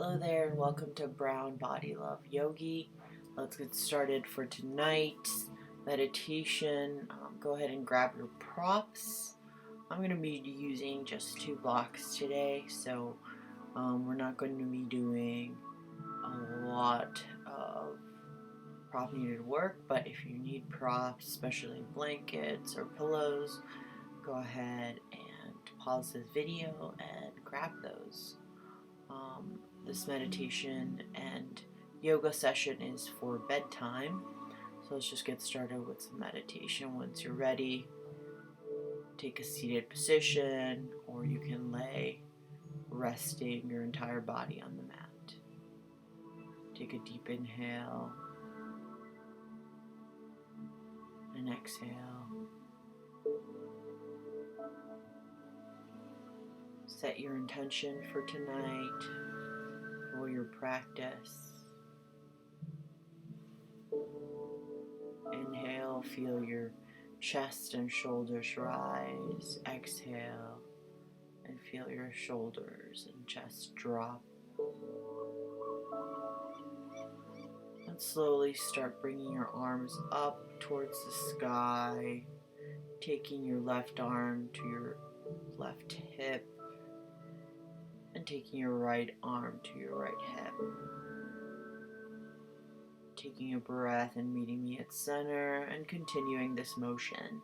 Hello there and welcome to Brown Body Love Yogi. Let's get started for tonight's meditation. Go ahead and grab your props. I'm going to be using just 2 blocks today, so we're not going to be doing a lot of prop needed work, but if you need props, especially blankets or pillows, go ahead and pause this video and grab those. This meditation and yoga session is for bedtime, so let's just get started with some meditation. Once you're ready, take a seated position, or you can lay resting your entire body on the mat. Take a deep inhale and exhale. Set your intention for tonight, for your practice. Inhale, feel your chest and shoulders rise. Exhale, and feel your shoulders and chest drop. And slowly start bringing your arms up towards the sky, taking your left arm to your left hip, and taking your right arm to your right hip. Taking a breath and meeting me at center and continuing this motion.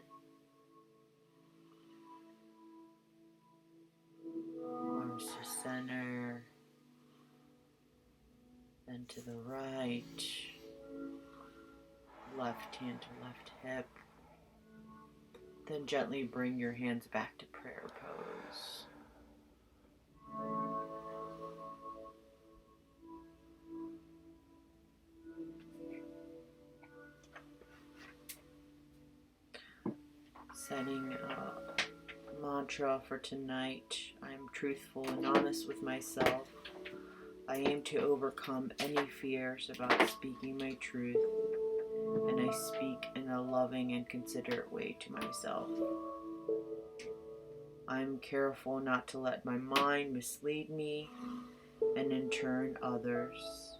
Arms to center, then to the right, left hand to left hip. Then gently bring your hands back to prayer pose. Setting a mantra for tonight. I am truthful and honest with myself. I aim to overcome any fears about speaking my truth, and I speak in a loving and considerate way to myself. I am careful not to let my mind mislead me and in turn others.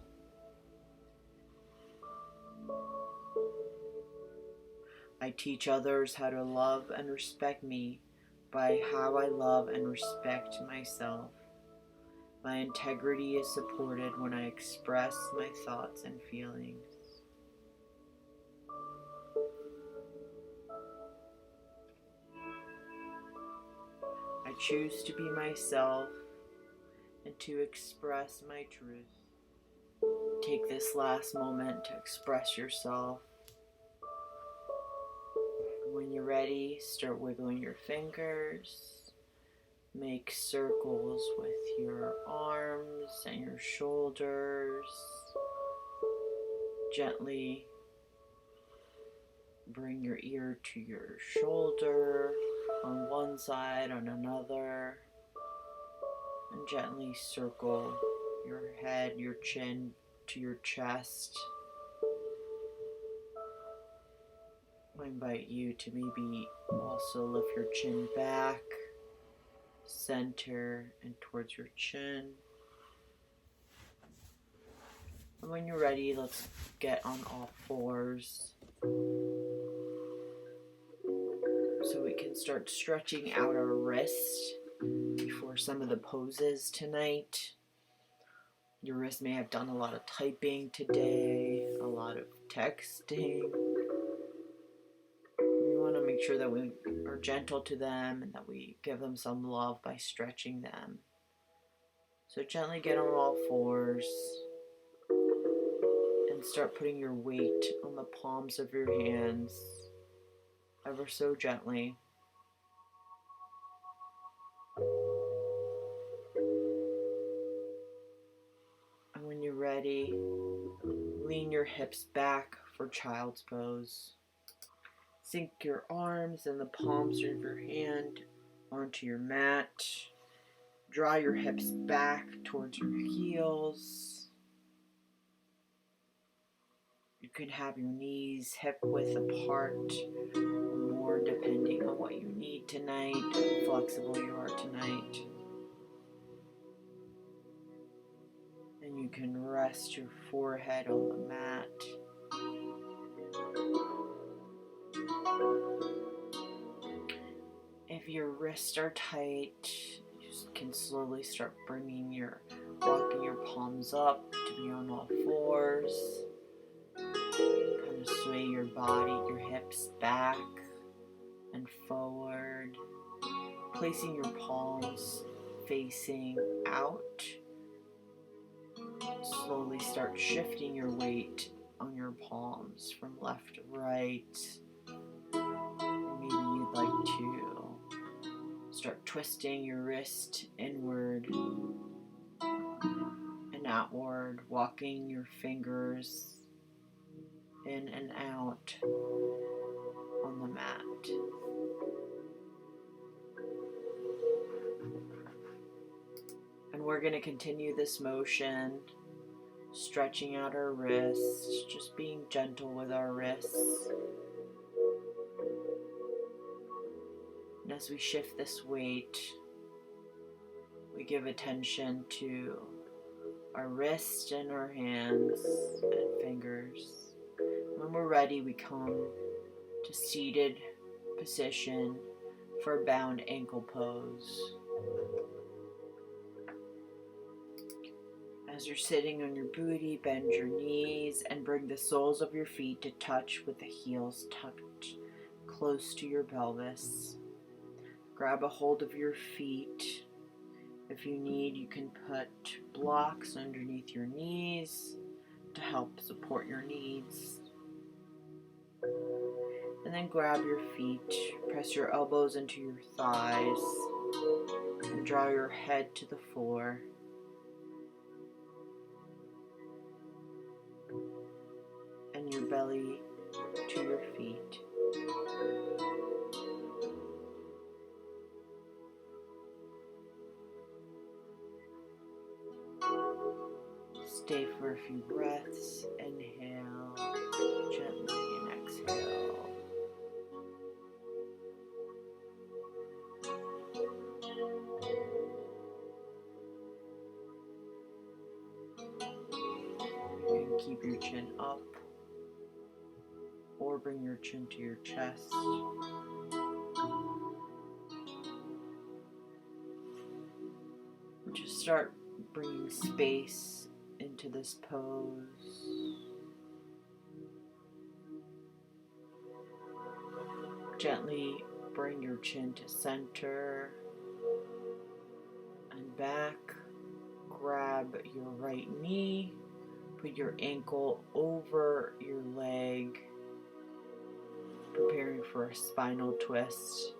I teach others how to love and respect me by how I love and respect myself. My integrity is supported when I express my thoughts and feelings. I choose to be myself and to express my truth. Take this last moment to express yourself. When you're ready, start wiggling your fingers. Make circles with your arms and your shoulders. Gently bring your ear to your shoulder on one side, on another. And gently circle your head, your chin to your chest. I invite you to maybe also lift your chin back, center, and towards your chin. And when you're ready, let's get on all fours so we can start stretching out our wrist before some of the poses tonight. Your wrist may have done a lot of typing today, a lot of texting. Make sure that we are gentle to them and that we give them some love by stretching them. So gently get on all fours and start putting your weight on the palms of your hands, ever so gently. And when you're ready, lean your hips back for child's pose. Sink your arms and the palms of your hand onto your mat. Draw your hips back towards your heels. You can have your knees hip width apart or more depending on what you need tonight, how flexible you are tonight. And you can rest your forehead on the mat. If your wrists are tight, you can slowly start walking your palms up to be on all fours. Kind of sway your body, your hips back and forward, placing your palms facing out. Slowly start shifting your weight on your palms from left to right. Maybe you'd like to start twisting your wrist inward and outward, walking your fingers in and out on the mat. And we're going to continue this motion, stretching out our wrists, just being gentle with our wrists. And as we shift this weight, we give attention to our wrist and our hands and fingers. When we're ready, we come to seated position for bound ankle pose. As you're sitting on your booty, bend your knees and bring the soles of your feet to touch with the heels tucked close to your pelvis. Grab a hold of your feet. If you need, you can put blocks underneath your knees to help support your knees. And then grab your feet, press your elbows into your thighs, and draw your head to the floor. And your belly to your feet. Stay for a few breaths. Inhale gently and exhale. You can keep your chin up or bring your chin to your chest. Just start bringing space into this pose. Gently bring your chin to center and back. Grab your right knee, put your ankle over your leg, preparing for a spinal twist.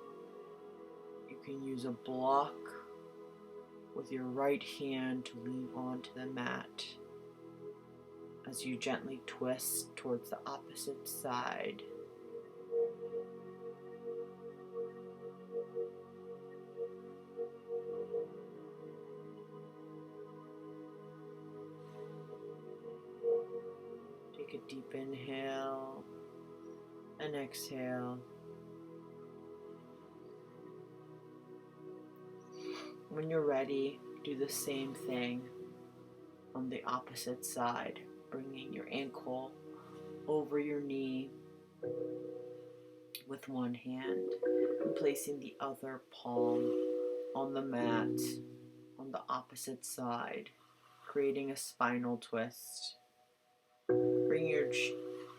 You can use a block with your right hand to lean onto the mat as you gently twist towards the opposite side. Take a deep inhale and exhale. When you're ready, do the same thing on the opposite side, bringing your ankle over your knee with one hand and placing the other palm on the mat on the opposite side, creating a spinal twist. Bring your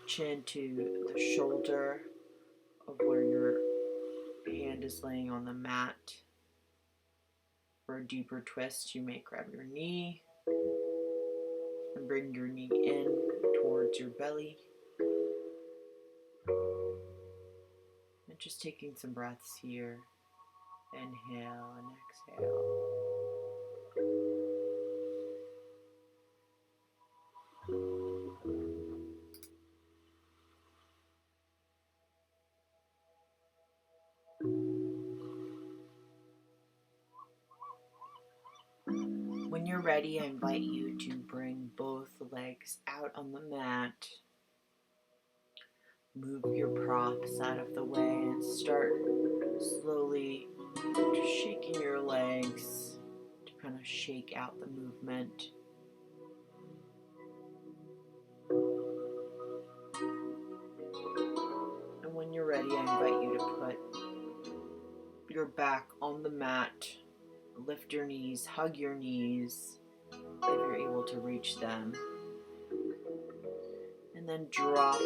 chin to the shoulder of where your hand is laying on the mat. For a deeper twist, you may grab your knee and bring your knee in towards your belly. And just taking some breaths here. Inhale and exhale. When you're ready, I invite you to bring both legs out on the mat. Move your props out of the way and start slowly just shaking your legs to kind of shake out the movement. ready, I invite you to put your back on the mat, lift your knees, hug your knees if you're able to reach them, and then drop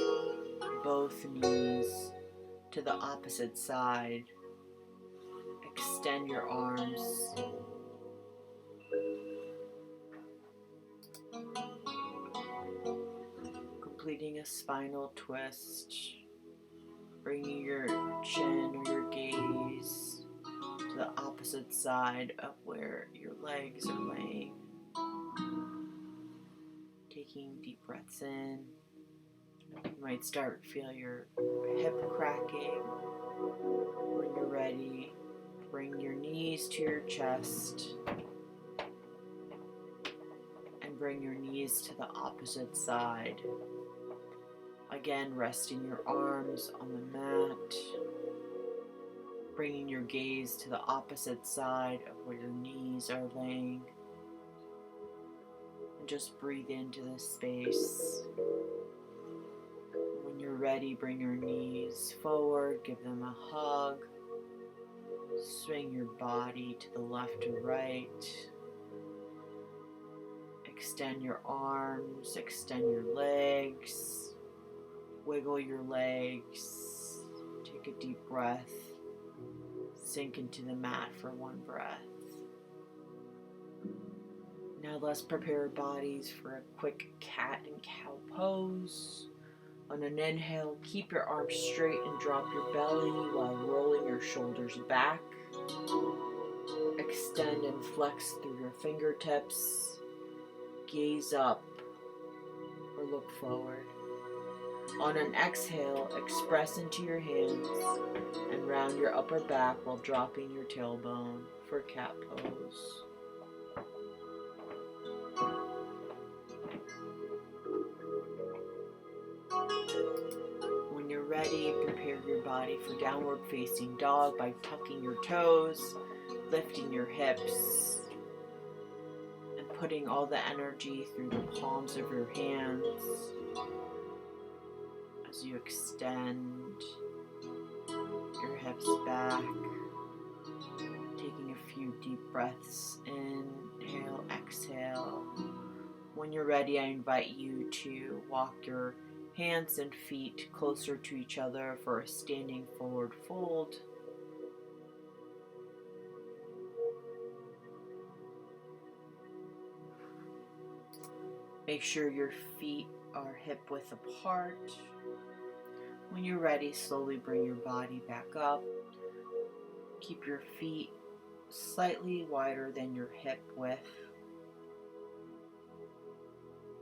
both knees to the opposite side. Extend your arms. Completing a spinal twist, bringing your chin or your gaze to the opposite side of where your legs are laying. Taking deep breaths in. You might start to feel your hip cracking. When you're ready, bring your knees to your chest and bring your knees to the opposite side. Again, resting your arms on the mat, bringing your gaze to the opposite side of where your knees are laying. And just breathe into this space. When you're ready, bring your knees forward, give them a hug. Swing your body to the left or right. Extend your arms, extend your legs. Wiggle your legs. Take a deep breath. Sink into the mat for one breath. Now let's prepare our bodies for a quick cat and cow pose. On an inhale, keep your arms straight and drop your belly while rolling your shoulders back. Extend and flex through your fingertips. Gaze up or look forward. On an exhale, express into your hands and round your upper back while dropping your tailbone for cat pose. When you're ready, prepare your body for downward facing dog by tucking your toes, lifting your hips, and putting all the energy through the palms of your hands. As you extend your hips back, taking a few deep breaths, inhale, exhale. When you're ready, I invite you to walk your hands and feet closer to each other for a standing forward fold. Make sure your feet are hip width apart. When you're ready, slowly bring your body back up. Keep your feet slightly wider than your hip width.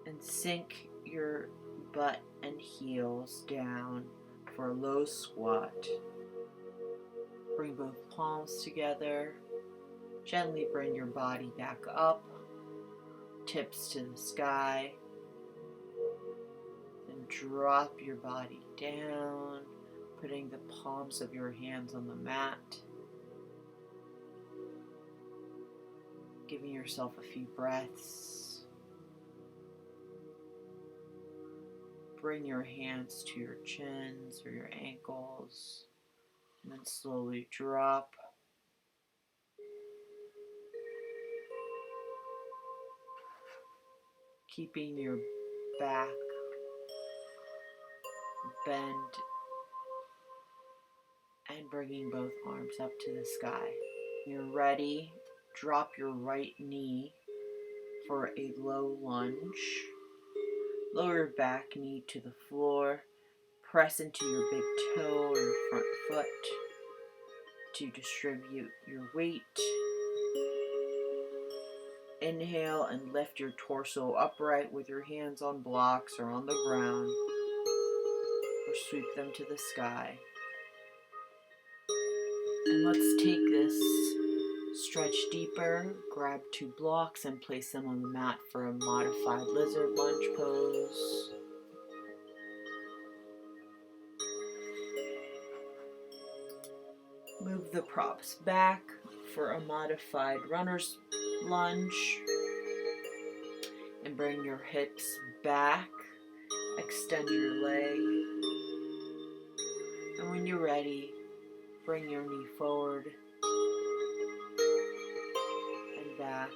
And sink your butt and heels down for a low squat. Bring both palms together. Gently bring your body back up. Tips to the sky. Drop your body down, putting the palms of your hands on the mat. Giving yourself a few breaths. Bring your hands to your chins or your ankles, and then slowly drop. Keeping your back bend and bringing both arms up to the sky. When you're ready, drop your right knee for a low lunge. Lower your back knee to the floor. Press into your big toe or your front foot to distribute your weight. Inhale and lift your torso upright with your hands on blocks or on the ground, or sweep them to the sky. And let's take this stretch deeper. Grab 2 blocks and place them on the mat for a modified lizard lunge pose. Move the props back for a modified runner's lunge. And bring your hips back. Extend your leg. And when you're ready, bring your knee forward and back.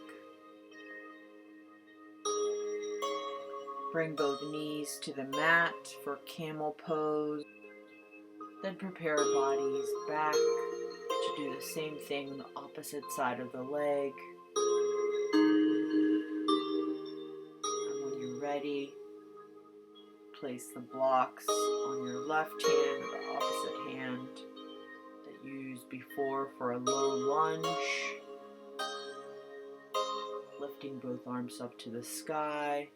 Bring both knees to the mat for camel pose. Then prepare our bodies back to do the same thing on the opposite side of the leg. And when you're ready, place the blocks on your left hand or the opposite hand that you used before for a low lunge. Lifting both arms up to the sky.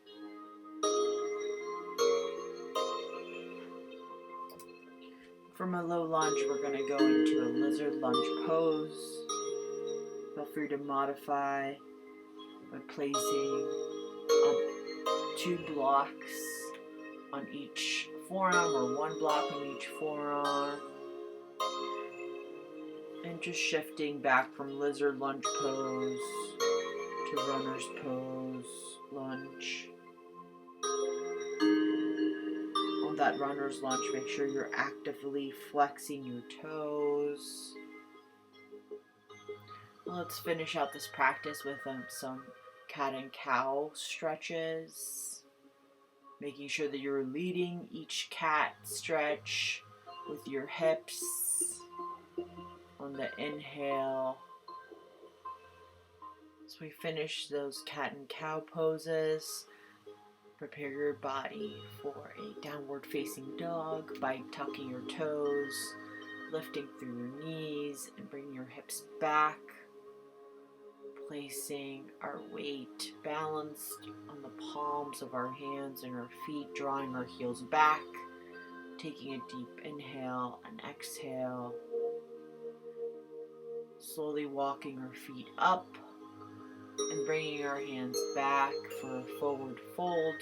From a low lunge, we're going to go into a lizard lunge pose. Feel free to modify by placing 2 blocks on each forearm or 1 block on each forearm. And just shifting back from lizard lunge pose to runner's pose lunge. On that runner's lunge, make sure you're actively flexing your toes. Let's finish out this practice with some cat and cow stretches. Making sure that you're leading each cat stretch with your hips. On the inhale, as we finish those cat and cow poses, prepare your body for a downward facing dog by tucking your toes, lifting through your knees, and bringing your hips back. Placing our weight balanced on the palms of our hands and our feet, drawing our heels back, taking a deep inhale and exhale. Slowly walking our feet up and bringing our hands back for a forward fold.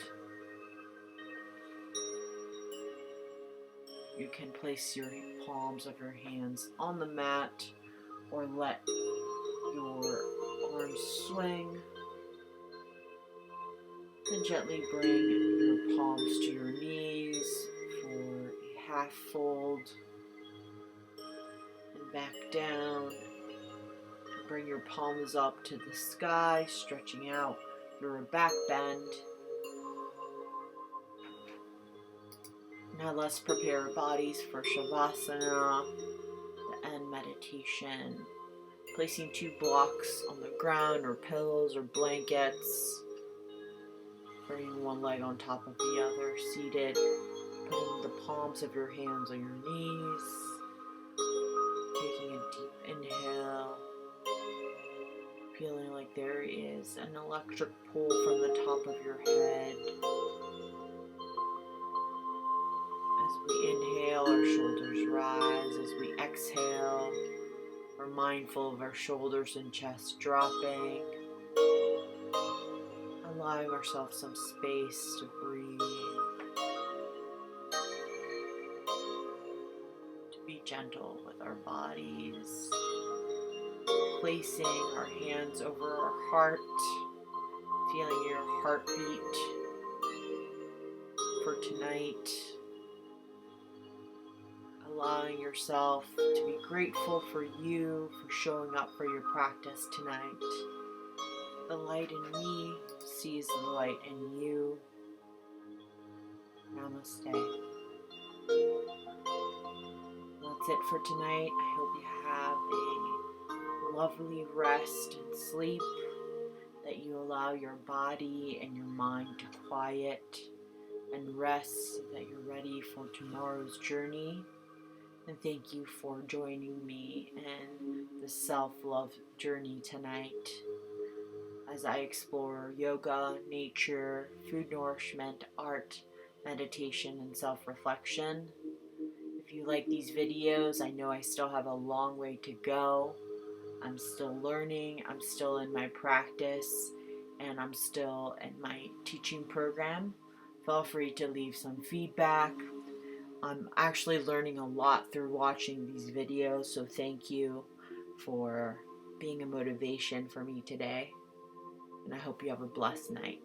You can place your palms of your hands on the mat or let your arms swing. Then gently bring your palms to your knees for a half fold and back down. Bring your palms up to the sky, stretching out your back bend. Now let's prepare our bodies for Shavasana, the end meditation. Placing 2 blocks on the ground or pillows or blankets. Bringing one leg on top of the other, seated. Putting the palms of your hands on your knees. Taking a deep inhale. Feeling like there is an electric pull from the top of your head. As we inhale, our shoulders rise. As we exhale, we're mindful of our shoulders and chest dropping. Allowing ourselves some space to breathe. To be gentle with our bodies. Placing our hands over our heart, feeling your heartbeat for tonight. Allowing yourself to be grateful for you, for showing up for your practice tonight. The light in me sees the light in you. Namaste. That's it for tonight. I hope you have a lovely rest and sleep, that you allow your body and your mind to quiet and rest so that you're ready for tomorrow's journey. And thank you for joining me in the self-love journey tonight as I explore yoga, nature, food nourishment, art, meditation, and self-reflection. If you like these videos, I know I still have a long way to go. I'm still learning, I'm still in my practice, and I'm still in my teaching program. Feel free to leave some feedback. I'm actually learning a lot through watching these videos, so thank you for being a motivation for me today. And I hope you have a blessed night.